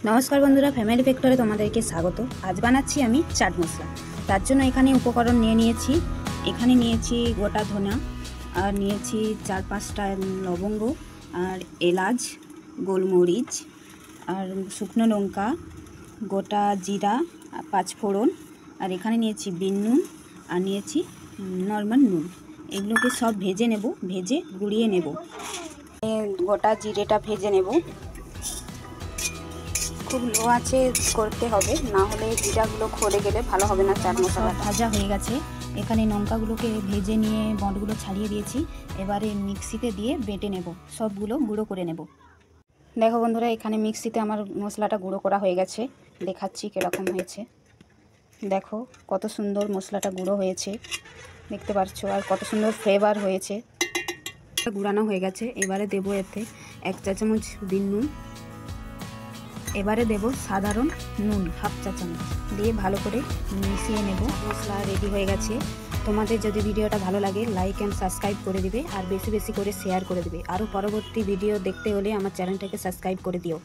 নমস্কার বন্ধুরা, ফ্যামিলি ফ্যাক্টরে তোমাদেরকে স্বাগত। আজ বানাচ্ছি আমি চাট মশলা। তার জন্য এখানে উপকরণ নিয়েছি। এখানে নিয়েছি গোটা ধনা, আর নিয়েছি 4-5টা লবঙ্গ, আর এলাচ, গোলমরিচ, আর শুকনো লঙ্কা, গোটা জিরা, 5 ফোড়ন, আর এখানে নিয়েছি বিন নুন, আর নিয়েছি নর্মাল নুন। এগুলোকে সব ভেজে নেব, ভেজে গুঁড়িয়ে নেব। গোটা জিরেটা ভেজে নেব, খুব লো আঁচে করতে হবে, না হলে জিরাগুলো খড়ে গেলে ভালো হবে না। চাট মশলা ভাজা হয়ে গেছে। এখানে লঙ্কাগুলোকে ভেজে নিয়ে বঁটগুলো ছাড়িয়ে দিয়েছি। এবারে মিক্সিতে দিয়ে বেটে নেব, সবগুলো গুঁড়ো করে নেব। দেখো বন্ধুরা, এখানে মিক্সিতে আমার মশলাটা গুঁড়ো করা হয়ে গেছে। দেখাচ্ছি কীরকম হয়েছে। দেখো কত সুন্দর মশলাটা গুঁড়ো হয়েছে, দেখতে পাচ্ছো, আর কত সুন্দর ফ্লেভার হয়েছে। গুঁড়ানো হয়ে গেছে। এবারে দেবো এতে 1 চা চামচ বিন নুন। এবারে দেব সাধারণ নুন 1/2 চা চামচ, দিয়ে ভালো করে মিশিয়ে নেব। মশলা রেডি হয়ে গেছে। তোমাদের যদি ভিডিওটা ভালো লাগে লাইক অ্যান্ড সাবস্ক্রাইব করে দিবে, আর বেশি বেশি করে শেয়ার করে দিবে। আরও পরবর্তী ভিডিও দেখতে হলে আমার চ্যানেলটাকে সাবস্ক্রাইব করে দিও।